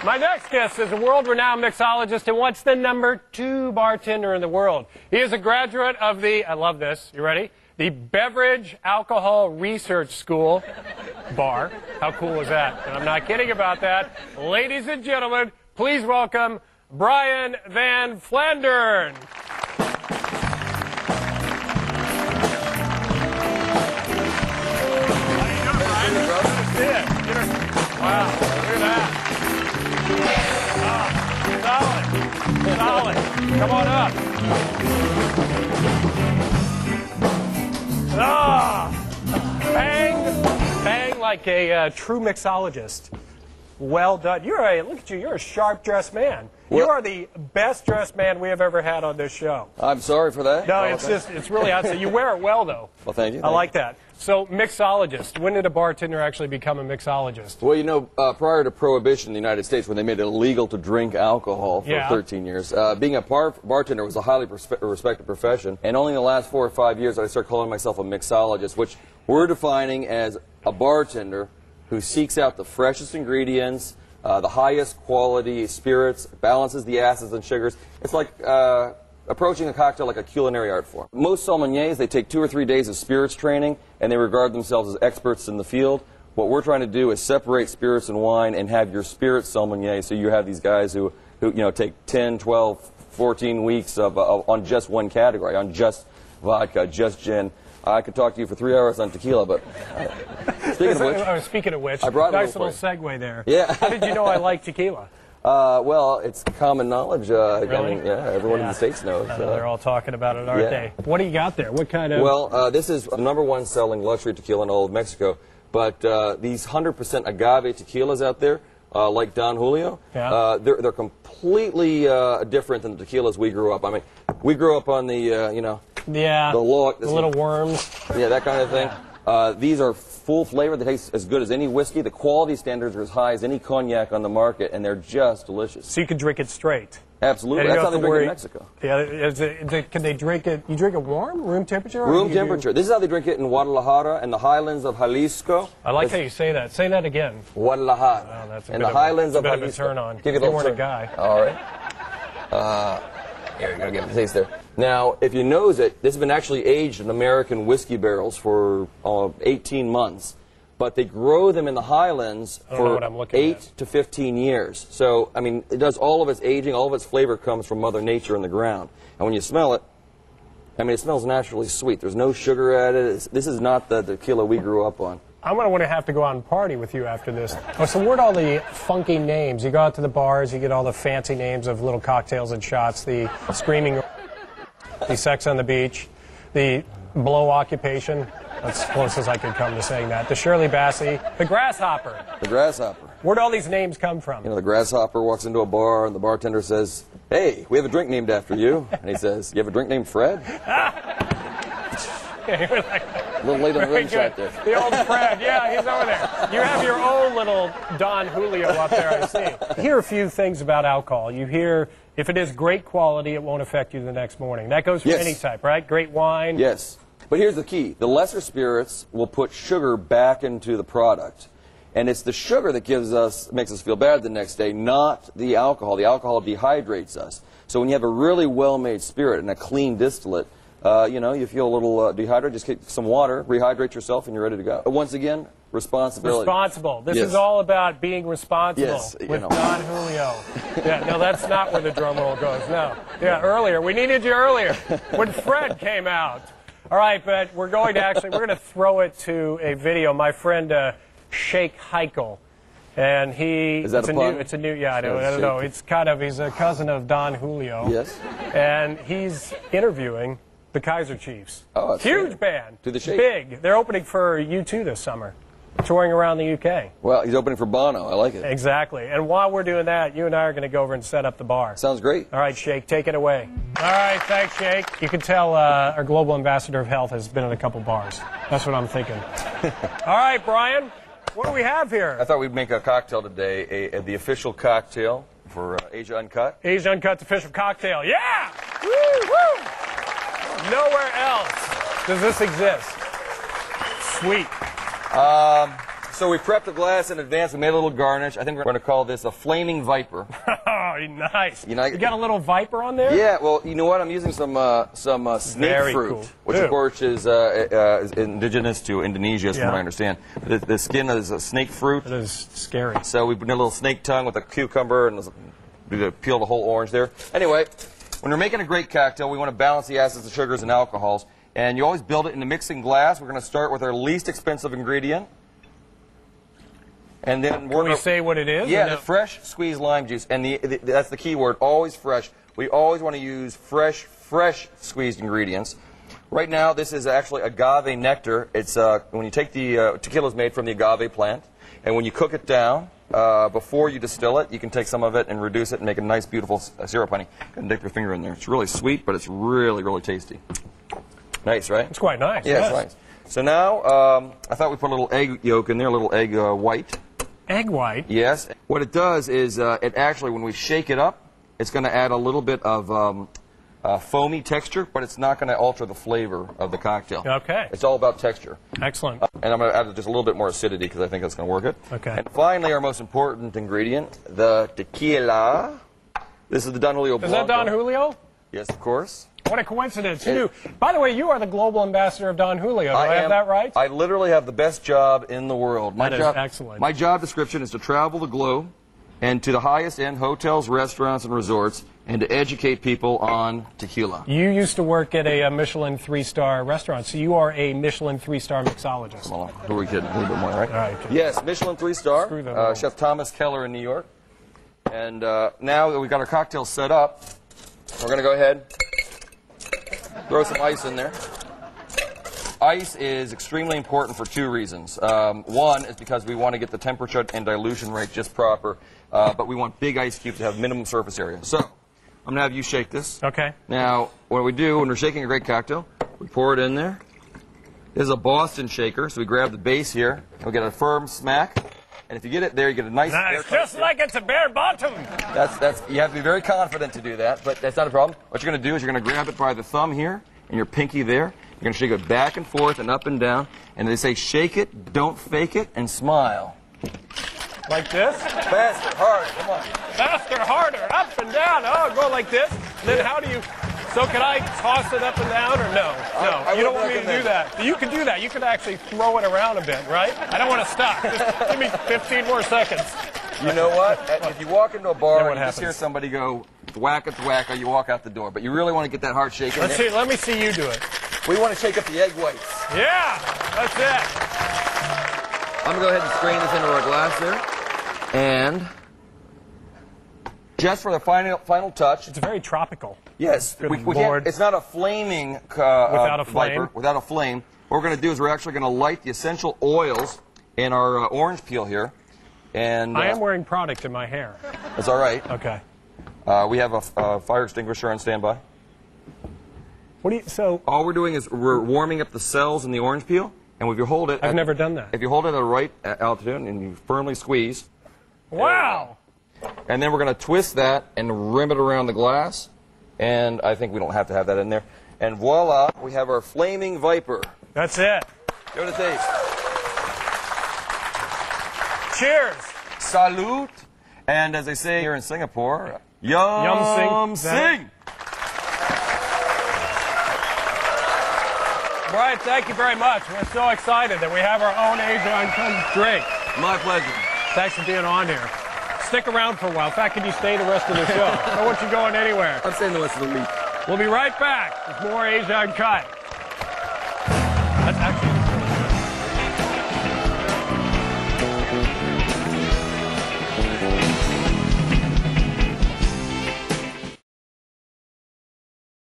My next guest is a world-renowned mixologist and what's the #2 bartender in the world. He is a graduate of the, I love this, you ready? The Beverage Alcohol Research School bar. How cool is that? And I'm not kidding about that. Ladies and gentlemen, please welcome Brian Van Flandern. How you doing, Brian? Good to see you. Wow, look at that. Solid. Solid. Come on up. Bang. Bang like a true mixologist. Well done. Look at you. You're a sharp-dressed man. Well, you are the best-dressed man we have ever had on this show. I'm sorry for that. No, it's really outside. You wear it well, though. Well, thank you. I like that. So, mixologist. When did a bartender actually become a mixologist? Well, you know, prior to Prohibition in the United States, when they made it illegal to drink alcohol for 13 years, being a bartender was a highly respected profession. And only in the last 4 or 5 years did I start calling myself a mixologist, which we're defining as a bartender who seeks out the freshest ingredients, the highest quality spirits, balances the acids and sugars. It's like approaching a cocktail like a culinary art form. Most sommeliers, they take 2 or 3 days of spirits training, and they regard themselves as experts in the field. What we're trying to do is separate spirits and wine and have your spirit sommelier, so you have these guys who take 10, 12, 14 weeks on just one category, on just vodka, just gin. I could talk to you for 3 hours on tequila, but speaking of which, I brought nice little segue there. Yeah. How did you know I like tequila? Well, it's common knowledge. Really? I mean, yeah, everyone in the States knows. They're all talking about it, aren't they? What do you got there? What kind of... Well, this is the #1 selling luxury tequila in all of Mexico. But these 100% agave tequilas out there, like Don Julio, they're completely different than the tequilas we grew up. I mean, we grew up on the, the little worms. Yeah, that kind of thing. These are full flavor. They taste as good as any whiskey. The quality standards are as high as any cognac on the market, and they're just delicious. So you can drink it straight. Absolutely. That's how they drink it in Mexico. Yeah, can they drink it? You drink it warm, room temperature? Room temperature. This is how they drink it in Guadalajara and the highlands of Jalisco. I like how you say that. Say that again. Guadalajara. Oh, that's and the highlands of Jalisco. Jalisco. Turn on. Give it a little guy. All right. Here, you're going to give it a taste there. Now, if you nose it, this has been actually aged in American whiskey barrels for 18 months. But they grow them in the highlands for 8 to 15 years. So, I mean, it does all of its aging, all of its flavor comes from Mother Nature in the ground. And when you smell it, I mean, it smells naturally sweet. There's no sugar added. This is not the tequila we grew up on. I'm going to have to go out and party with you after this. Oh, so where'd all the funky names? You go out to the bars, you get all the fancy names of little cocktails and shots, the screaming, the sex on the beach, the blow occupation. That's as close as I could come to saying that. The Shirley Bassey, the Grasshopper. The Grasshopper. Where'd all these names come from? You know, the Grasshopper walks into a bar and the bartender says, "Hey, we have a drink named after you." And he says, "You have a drink named Fred?" A little late on the rim shot there. The old Fred, yeah, he's over there. You have your own little Don Julio up there, I see. You hear a few things about alcohol. You hear, if it is great quality, it won't affect you the next morning. That goes for any type, right? Great wine. Yes. But here's the key. The lesser spirits will put sugar back into the product. And it's the sugar that makes us feel bad the next day, not the alcohol. The alcohol dehydrates us. So when you have a really well-made spirit and a clean distillate, you feel a little dehydrated, just get some water, rehydrate yourself, and you're ready to go. Once again, responsibility. Responsible. This is all about being responsible with Don Julio. Yeah, no, that's not where the drum roll goes, no. Yeah, earlier. We needed you earlier when Fred came out. All right, but we're going to throw it to a video. My friend Sheikh Heikel, and it's a new, yeah, I don't know. It's he's a cousin of Don Julio. Yes. And he's interviewing the Kaiser Chiefs. Oh, huge band. To the Sheikh. Big. They're opening for U2 this summer, touring around the UK. Well, he's opening for Bono. I like it. Exactly. And while we're doing that, you and I are going to go over and set up the bar. Sounds great. All right, Sheikh, take it away. All right, thanks, Sheikh. You can tell our global ambassador of health has been in a couple bars. That's what I'm thinking. All right, Brian, what do we have here? I thought we'd make a cocktail today, the official cocktail for ASIA UNCUT. ASIA UNCUT's official cocktail. Yeah! Woo, woo! Nowhere else does this exist. Sweet. So we prepped the glass in advance. We made a little garnish. I think we're going to call this a flaming viper. Oh, nice. You got a little viper on there? Yeah, well, you know what? I'm using some snake fruit, cool. which of course is indigenous to Indonesia, from what I understand. The skin is a snake fruit. It is scary. So we put a little snake tongue with a cucumber and peel the whole orange there. Anyway, when we're making a great cocktail, we want to balance the acids, the sugars, and alcohols. And you always build it in a mixing glass. We're going to start with our least expensive ingredient. And then Can we say what it is? Yeah, the fresh squeezed lime juice. And that's the key word, always fresh. We always want to use fresh squeezed ingredients. Right now, this is actually agave nectar. It's when you take the tequila is made from the agave plant. And when you cook it down, before you distill it, you can take some of it and reduce it and make a nice, beautiful syrup, honey. And dip your finger in there. It's really sweet, but it's really, really tasty. Nice, right? It's quite nice. Yeah, it's nice. So now, I thought we put a little egg yolk in there, a little egg white. Egg white? Yes. What it does is, it actually, when we shake it up, it's going to add a little bit of foamy texture, but it's not going to alter the flavor of the cocktail. Okay. It's all about texture. Excellent. And I'm going to add just a little bit more acidity because I think that's going to work it. Okay. And finally, our most important ingredient, the tequila. This is the Don Julio Blanco. Is that Don Julio? Yes, of course. What a coincidence. You do. By the way, you are the global ambassador of Don Julio. Do I have that right? I literally have the best job in the world. That is excellent. My job description is to travel the globe and to the highest end hotels, restaurants, and resorts, and to educate people on tequila. You used to work at a Michelin 3-star restaurant, so you are a Michelin 3-star mixologist. Well, who are we kidding? A little bit more, right? All right. Yes, Michelin 3-star. Chef Thomas Keller in New York. And now that we've got our cocktail set up, we're going to go ahead, throw some ice in there. Ice is extremely important for two reasons. One is because we want to get the temperature and dilution rate just proper, but we want big ice cubes to have minimum surface area. So I'm going to have you shake this. Okay. Now, what we do when we're shaking a great cocktail, we pour it in there. This is a Boston shaker, so we grab the base here, and we get a firm smack. And if you get it there, you get a nice... Nice, just like it's a bare bottom. You have to be very confident to do that, but that's not a problem. What you're going to do is you're going to grab it by the thumb here and your pinky there. You're going to shake it back and forth and up and down. And they say shake it, don't fake it, and smile. Like this? Faster, harder, come on. Faster, harder, up and down. Oh, go like this. And then how do you... So can I toss it up and down or no? No, you don't want me to do that. You can do that. You can actually throw it around a bit, right? I don't want to stop. Just give me 15 more seconds. You know what? If you walk into a bar and you just hear somebody go thwack it, thwack, you walk out the door. But you really want to get that heart shaking. Let me see you do it. We want to shake up the egg whites. Yeah, that's it. I'm going to go ahead and strain this into our glass there. And just for the final touch. It's very tropical. Yes. We can't, it's not a flaming without a flame. viper, without a flame. What we're going to do is we're actually going to light the essential oils in our orange peel here. And I am wearing product in my hair. That's all right. Okay. We have a fire extinguisher on standby. All we're doing is we're warming up the cells in the orange peel, and if you hold it... I've never done that. If you hold it at the right altitude and you firmly squeeze... Wow! And then we're going to twist that and rim it around the glass, and I think we don't have to have that in there. And voila, we have our flaming viper. That's it. Give it a taste. Cheers! Salute! And as they say here in Singapore, yum sing! Brian, thank you very much. We're so excited that we have our own ASIA UNCUT drink. My pleasure. Thanks for being on here. Stick around for a while. In fact, can you stay the rest of the show? I don't want you going anywhere. I'm staying the rest of the week. We'll be right back with more ASIA UNCUT. That's actually